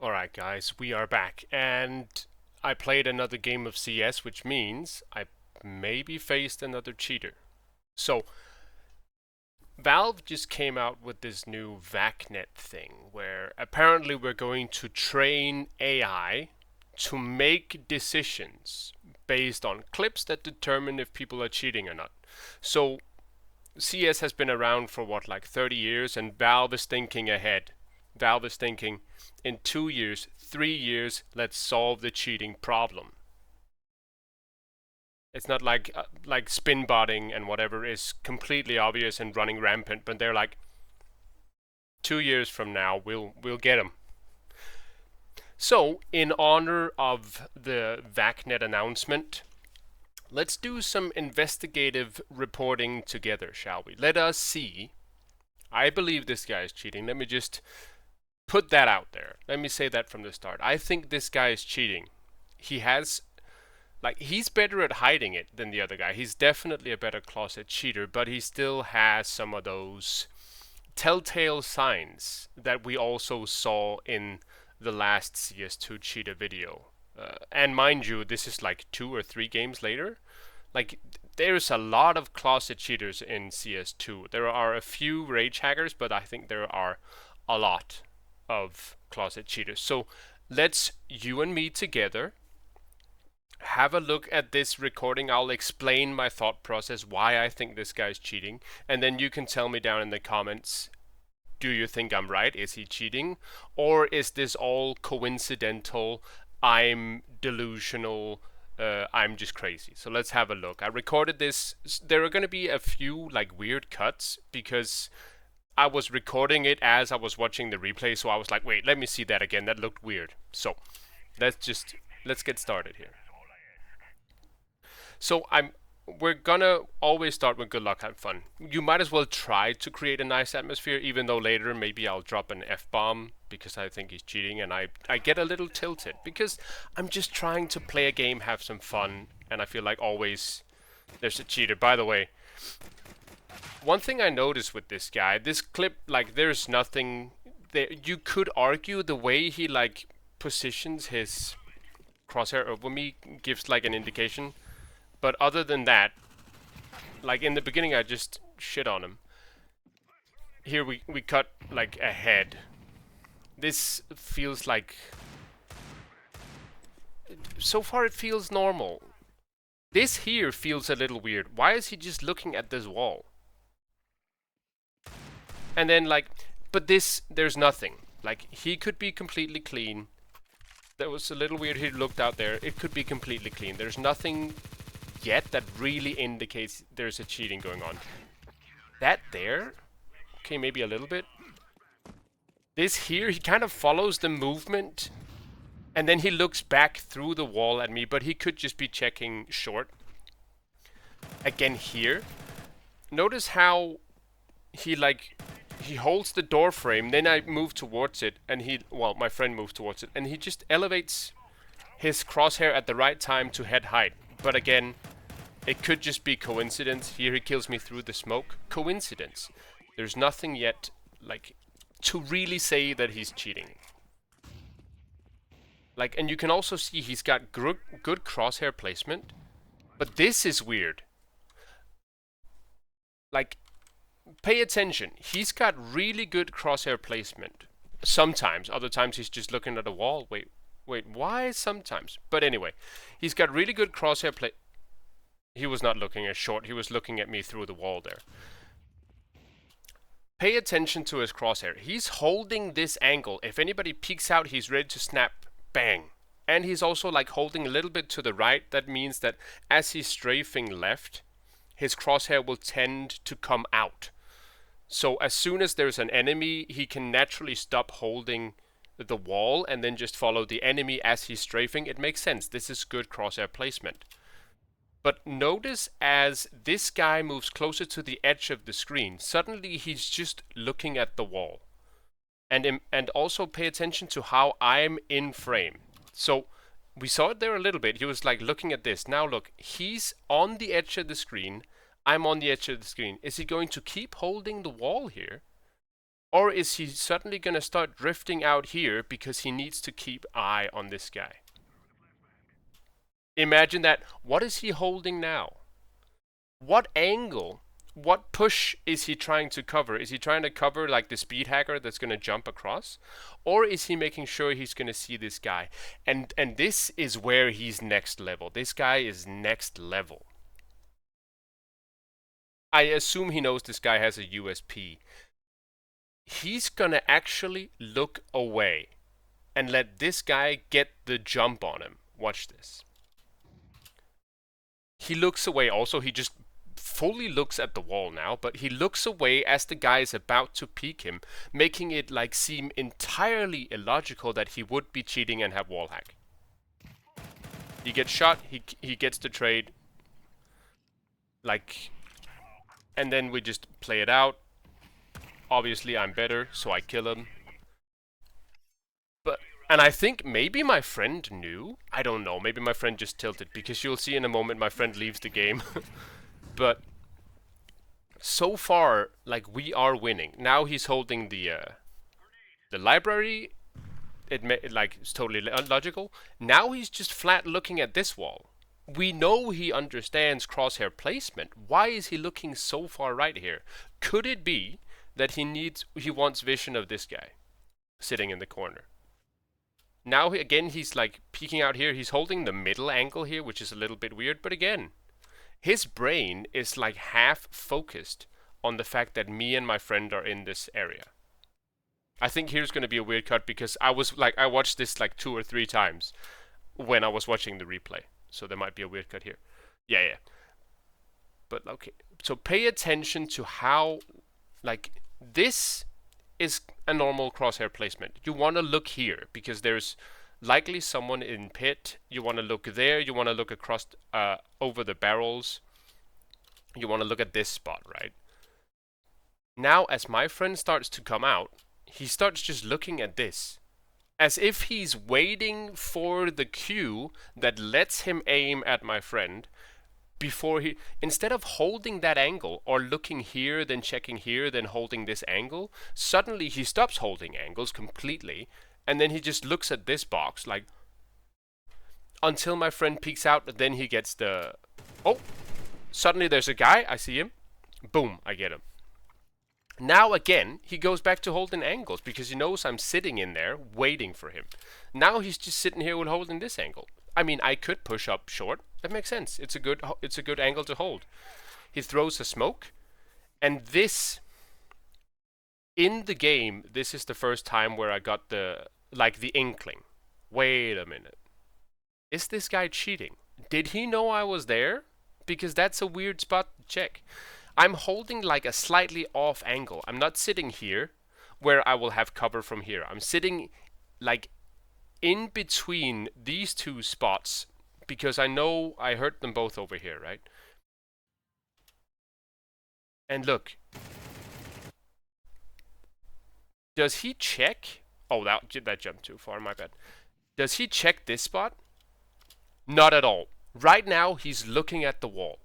Alright guys, we are back, and I played another game of CS, which means I maybe faced another cheater. So, Valve just came out with this new VAC-NET thing, where apparently we're going to train AI to make decisions based on clips that determine if people are cheating or not. So, CS has been around for what, like 30 years, and Valve is thinking ahead. Valve is thinking, in 2 years, 3 years, let's solve the cheating problem. It's not like spin botting and whatever is completely obvious and running rampant, but they're like, 2 years from now, we'll get them. So, in honor of the VAC-NET announcement, let's do some investigative reporting together, shall we? Let us see. I believe this guy is cheating. Let me just put that out there. Let me say that from the start. I think this guy is cheating. He has, he's better at hiding it than the other guy. He's definitely a better closet cheater, but he still has some of those telltale signs that we also saw in the last CS2 cheater video. And mind you, this is like 2 or 3 games later. There's a lot of closet cheaters in CS2. There are a few rage hackers, but I think there are a lot of closet cheaters. So let's, you and me together, have a look at this recording. I'll explain my thought process, why I think this guy's cheating, and then you can tell me down in the comments, do you think I'm right? Is he cheating? Or is this all coincidental? I'm delusional. I'm just crazy. So let's have a look. I recorded this. There are going to be a few weird cuts because I was recording it as I was watching the replay, so I was like, wait, let me see that again. That looked weird. So let's get started here. So we're gonna always start with good luck, have fun. You might as well try to create a nice atmosphere, even though later maybe I'll drop an F-bomb because I think he's cheating, and I get a little tilted because I'm just trying to play a game, have some fun, and I feel like always there's a cheater. By the way, one thing I noticed with this guy, this clip, there's nothing there. You could argue the way he positions his crosshair over me gives an indication. But other than that, in the beginning I just shit on him. Here we cut ahead. This feels like... So far it feels normal. This here feels a little weird. Why is he just looking at this wall? And then but this, there's nothing. He could be completely clean. That was a little weird, he looked out there. It could be completely clean. There's nothing yet that really indicates there's a cheating going on. That there? Okay, maybe a little bit. This here, he kind of follows the movement, and then he looks back through the wall at me, but he could just be checking short. Again here. Notice how he he holds the door frame, then I move towards it, and my friend moves towards it, and he just elevates his crosshair at the right time to head height. But again, it could just be coincidence. Here he kills me through the smoke. Coincidence. There's nothing yet, to really say that he's cheating. And you can also see he's got good crosshair placement. But this is weird. Pay attention. He's got really good crosshair placement. Sometimes. Other times he's just looking at a wall. Wait, why sometimes? But anyway, he's got really good crosshair play. He was not looking at short, he was looking at me through the wall there. Pay attention to his crosshair. He's holding this angle. If anybody peeks out, he's ready to snap. Bang. And he's also holding a little bit to the right. That means that as he's strafing left, his crosshair will tend to come out. So as soon as there's an enemy, he can naturally stop holding the wall and then just follow the enemy as he's strafing. It makes sense. This is good crosshair placement. But notice as this guy moves closer to the edge of the screen, suddenly he's just looking at the wall. And also pay attention to how I'm in frame. So we saw it there a little bit. He was looking at this. Now look, he's on the edge of the screen. I'm on the edge of the screen. Is he going to keep holding the wall here? Or is he suddenly going to start drifting out here because he needs to keep eye on this guy? Imagine that. What is he holding now? What angle? What push is he trying to cover? Is he trying to cover like the speed hacker that's going to jump across? Or is he making sure he's going to see this guy? And this is where he's next level. This guy is next level. I assume he knows this guy has a USP. He's going to actually look away and let this guy get the jump on him. Watch this. He looks away. Also, he just fully looks at the wall now, but he looks away as the guy is about to peek him, making it like seem entirely illogical that he would be cheating and have wall hack. He gets shot, he gets the trade, like, and then we just play it out. Obviously I'm better, so I kill him. And I think maybe my friend knew. I don't know, maybe my friend just tilted, because you'll see in a moment my friend leaves the game. But so far, like, we are winning. Now he's holding the library. It's totally illogical. Now he's just flat looking at this wall. We know he understands crosshair placement. Why is he looking so far right here? Could it be that he wants vision of this guy sitting in the corner? Now again he's like peeking out here. He's holding the middle angle here, which is a little bit weird, but again, his brain is like half focused on the fact that me and my friend are in this area. I think here's going to be a weird cut because I watched this like 2 or 3 times when I was watching the replay. So there might be a weird cut here. Yeah. But okay. So pay attention to how, like, this is a normal crosshair placement. You want to look here because there's likely someone in pit. You want to look there. You want to look across over the barrels. You want to look at this spot, right? Now, as my friend starts to come out, he starts just looking at this, as if he's waiting for the cue that lets him aim at my friend before he, instead of holding that angle or looking here, then checking here, then holding this angle, suddenly he stops holding angles completely, and then he just looks at this box, like, until my friend peeks out, then he gets the, oh, suddenly there's a guy, I see him, boom, I get him. Now again, he goes back to holding angles because he knows I'm sitting in there waiting for him. Now he's just sitting here with holding this angle. I mean, I could push up short. That makes sense. It's a good angle to hold. He throws a smoke, and this, in the game, this is the first time where I got the inkling. Wait a minute. Is this guy cheating? Did he know I was there? Because that's a weird spot to check. I'm holding like a slightly off angle. I'm not sitting here where I will have cover from here. I'm sitting like in between these 2 spots because I know I hurt them both over here, right? And look. Does he check? Oh, that jumped too far, my bad. Does he check this spot? Not at all. Right now, he's looking at the wall.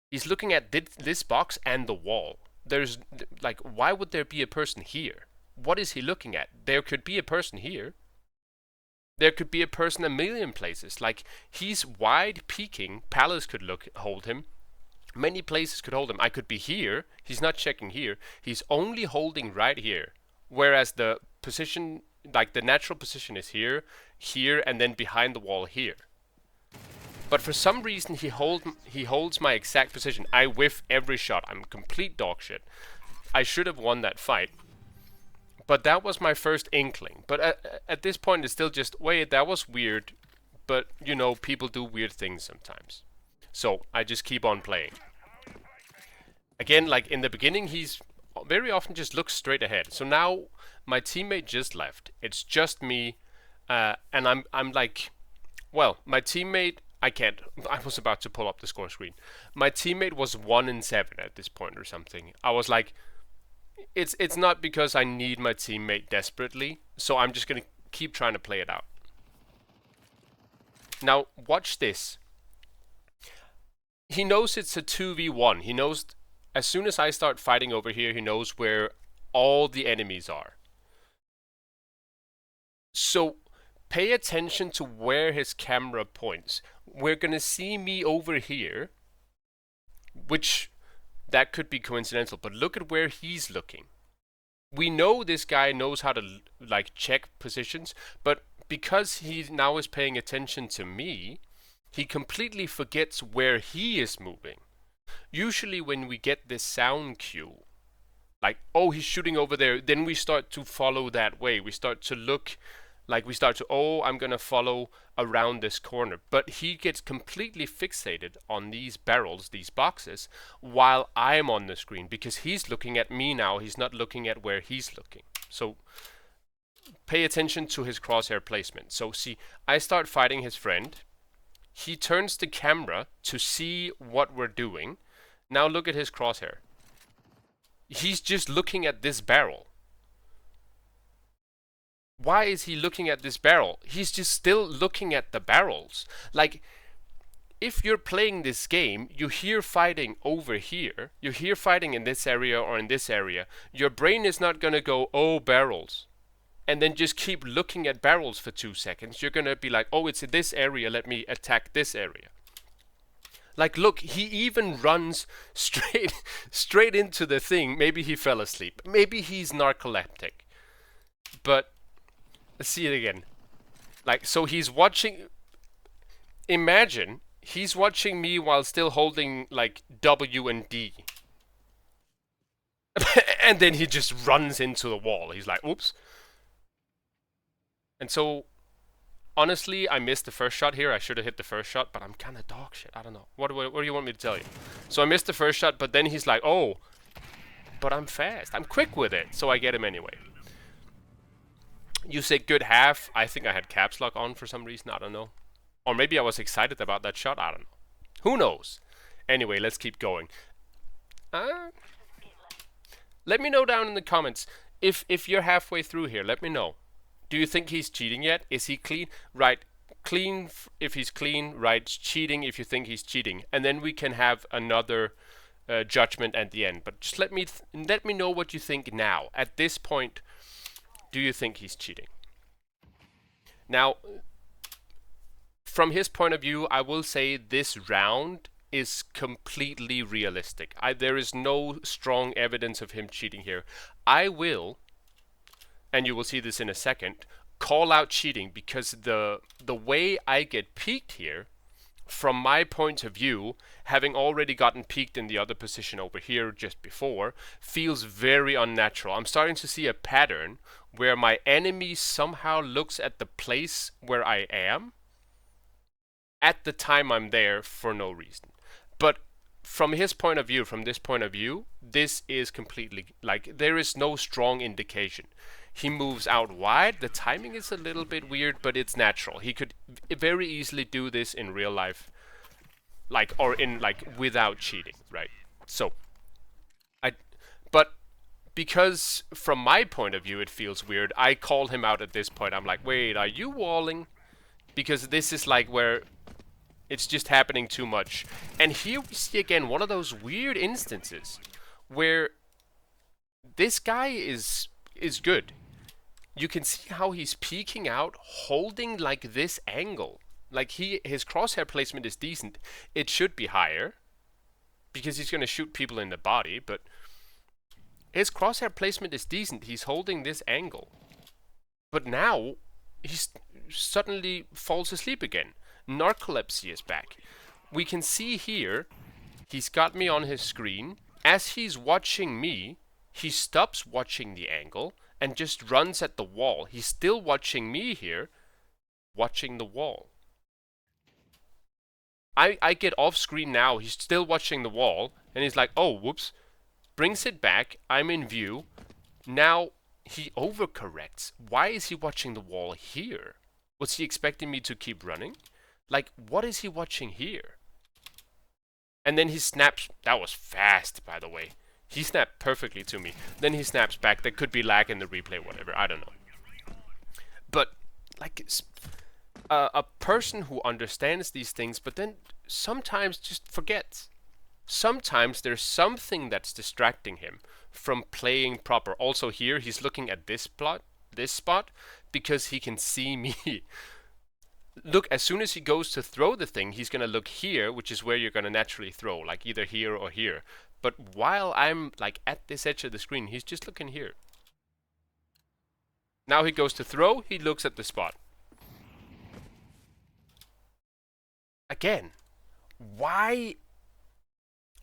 He's looking at this box and the wall. There's, like, why would there be a person here? What is he looking at? There could be a person here. There could be a person a million places. Like, he's wide peeking. Palace could hold him. Many places could hold him. I could be here. He's not checking here. He's only holding right here. Whereas the position, like the natural position is here, here, and then behind the wall here. But for some reason he holds my exact position. I whiff every shot. I'm complete dog shit. I should have won that fight. But that was my first inkling. But at this point it's still just, wait, that was weird. But, you know, people do weird things sometimes. So I just keep on playing. Again, like in the beginning, he's very often just looks straight ahead. So now my teammate just left. It's just me. And I'm like, well, my teammate, I was about to pull up the score screen. My teammate was 1-7 at this point or something. I was like, it's not because I need my teammate desperately, so I'm just gonna keep trying to play it out. Now, watch this. He knows it's a 2v1. He knows, as soon as I start fighting over here, he knows where all the enemies are. So pay attention to where his camera points. We're gonna see me over here, which that could be coincidental, but look at where he's looking. We know this guy knows how to like check positions, but because he now is paying attention to me, he completely forgets where he is moving. Usually when we get this sound cue, like, oh, he's shooting over there, then we start to follow that way. We start to look, like we start to, oh, I'm gonna follow around this corner. But he gets completely fixated on these barrels, these boxes, while I'm on the screen, because he's looking at me now. He's not looking at where he's looking. So pay attention to his crosshair placement. So see, I start fighting his friend. He turns the camera to see what we're doing. Now look at his crosshair. He's just looking at this barrel. Why is he looking at this barrel? He's just still looking at the barrels. Like, if you're playing this game, you hear fighting over here, you hear fighting in this area or in this area, your brain is not gonna go, oh, barrels, and then just keep looking at barrels for 2 seconds. You're gonna be like, oh, it's in this area, let me attack this area. Like, look, he even runs straight into the thing. Maybe he fell asleep. Maybe he's narcoleptic. But let's see it again. Like, so he's watching. Imagine he's watching me while still holding like W and D. And then he just runs into the wall. He's like, oops. And so, honestly, I missed the first shot here. I should have hit the first shot, but I'm kind of dog shit. I don't know. What do you want me to tell you? So I missed the first shot, but then he's like, oh, but I'm fast. I'm quick with it. So I get him anyway. You say good half. I think I had caps lock on for some reason. I don't know. Or maybe I was excited about that shot. I don't know. Who knows? Anyway, let's keep going. Let me know down in the comments. If you're halfway through here, let me know. Do you think he's cheating yet? Is he clean? Right. Clean if he's clean. Right. Cheating if you think he's cheating. And then we can have another judgment at the end. But just let me know what you think now. At this point, do you think he's cheating? Now, from his point of view, I will say this round is completely realistic. There is no strong evidence of him cheating here. I will, and you will see this in a second, call out cheating because the way I get peaked here, from my point of view, having already gotten peaked in the other position over here just before, feels very unnatural. I'm starting to see a pattern where my enemy somehow looks at the place where I am at the time I'm there for no reason. But from his point of view, from this point of view, this is completely, like, there is no strong indication. He moves out wide. The timing is a little bit weird, but it's natural. He could very easily do this in real life, like, or in, like, without cheating, right? So, but because from my point of view it feels weird, I call him out at this point. I'm like, wait, are you walling? Because this is like where it's just happening too much. And here we see again one of those weird instances where this guy is good. You can see how he's peeking out, holding like this angle. Like his crosshair placement is decent. It should be higher because he's going to shoot people in the body, but his crosshair placement is decent. He's holding this angle. But now he suddenly falls asleep again. Narcolepsy is back. We can see here he's got me on his screen. As he's watching me, he stops watching the angle and just runs at the wall. He's still watching me here, watching the wall. I get off screen now. He's still watching the wall, and he's like, oh, whoops. Brings it back. I'm in view. Now he overcorrects. Why is he watching the wall here? Was he expecting me to keep running? Like, what is he watching here? And then he snaps. That was fast, by the way. He snapped perfectly to me. Then he snaps back. There could be lag in the replay, whatever. I don't know. But, like, a person who understands these things, but then sometimes just forgets. Sometimes there's something that's distracting him from playing proper. Also here, he's looking at this spot, because he can see me. Look, as soon as he goes to throw the thing, he's gonna look here, which is where you're gonna naturally throw, like either here or here. But while I'm like at this edge of the screen, he's just looking here. Now he goes to throw, he looks at the spot. Again, why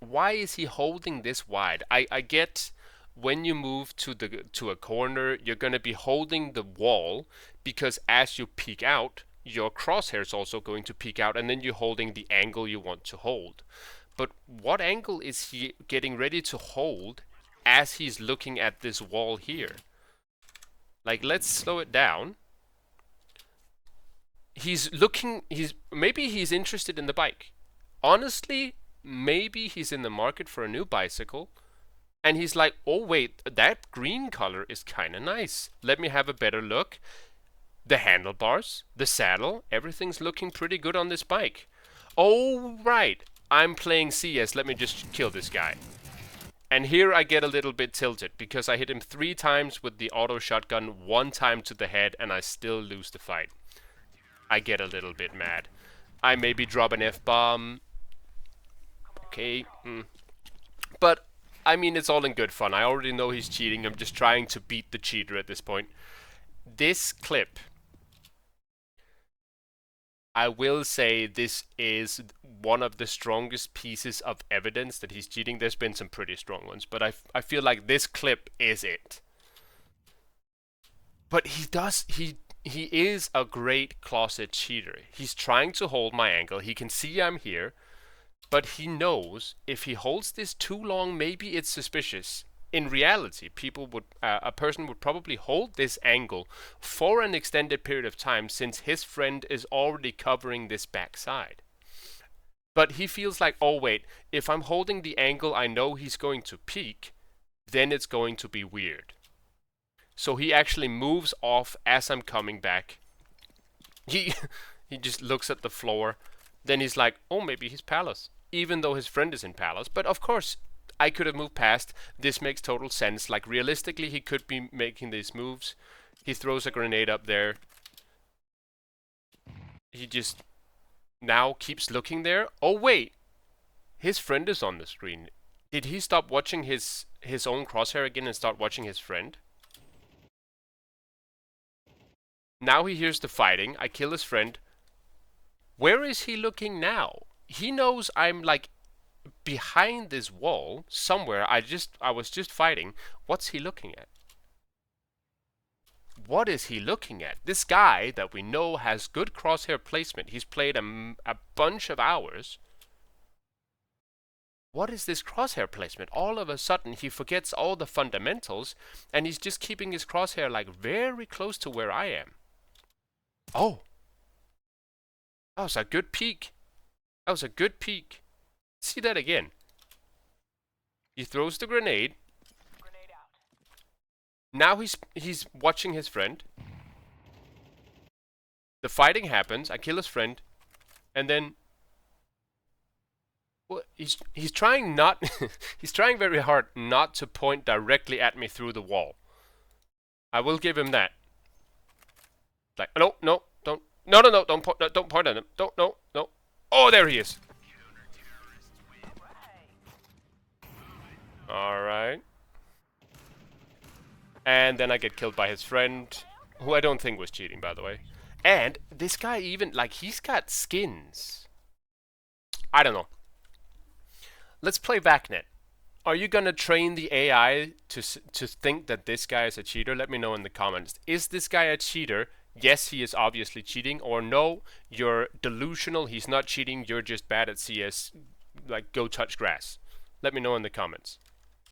is he holding this wide? I get when you move to a corner, you're gonna be holding the wall, because as you peek out, your crosshair is also going to peek out, and then you're holding the angle you want to hold. But what angle is he getting ready to hold as he's looking at this wall here? Like, let's slow it down. He's looking, maybe he's interested in the bike. Honestly, maybe he's in the market for a new bicycle, and he's like, oh wait, that green color is kind of nice. Let me have a better look. The handlebars, the saddle, everything's looking pretty good on this bike. Oh right, I'm playing CS, let me just kill this guy. And here I get a little bit tilted, because I hit him 3 times with the auto shotgun, 1 time to the head, and I still lose the fight. I get a little bit mad. I maybe drop an F-bomb. Okay. But, I mean, it's all in good fun. I already know he's cheating. I'm just trying to beat the cheater at this point. This clip, I will say this is one of the strongest pieces of evidence that he's cheating. There's been some pretty strong ones, but I feel like this clip is it. But he is a great closet cheater. He's trying to hold my angle. He can see I'm here, but he knows if he holds this too long, maybe it's suspicious. In reality, a person would probably hold this angle for an extended period of time, since his friend is already covering this backside. But he feels like, oh wait, if I'm holding the angle I know he's going to peek, then it's going to be weird. So he actually moves off as I'm coming back. He just looks at the floor. Then he's like, oh, maybe he's palace, even though his friend is in palace. But of course, I could have moved past. This makes total sense. Like, realistically, he could be making these moves. He throws a grenade up there. He just now keeps looking there. Oh, wait. His friend is on the screen. Did he stop watching his own crosshair again and start watching his friend? Now he hears the fighting. I kill his friend. Where is he looking now? He knows I'm like behind this wall somewhere. I was just fighting. What's he looking at? What is he looking at? This guy that we know has good crosshair placement. He's played a bunch of hours. What is this crosshair placement? All of a sudden he forgets all the fundamentals, and he's just keeping his crosshair like very close to where I am. Oh, that was a good peek. That was a good peek. See that again. He throws the grenade. Grenade out. Now he's watching his friend. The fighting happens. I kill his friend, and then well, he's trying not. He's trying very hard not to point directly at me through the wall. I will give him that. Like, no, don't point at him. No. Oh, there he is. Alright. And then I get killed by his friend, who I don't think was cheating, by the way. And this guy even, like, he's got skins. I don't know. Let's play VAC-NET. Are you gonna train the AI to think that this guy is a cheater? Let me know in the comments. Is this guy a cheater? Yes, he is obviously cheating. Or no, you're delusional. He's not cheating. You're just bad at CS. Like, go touch grass. Let me know in the comments.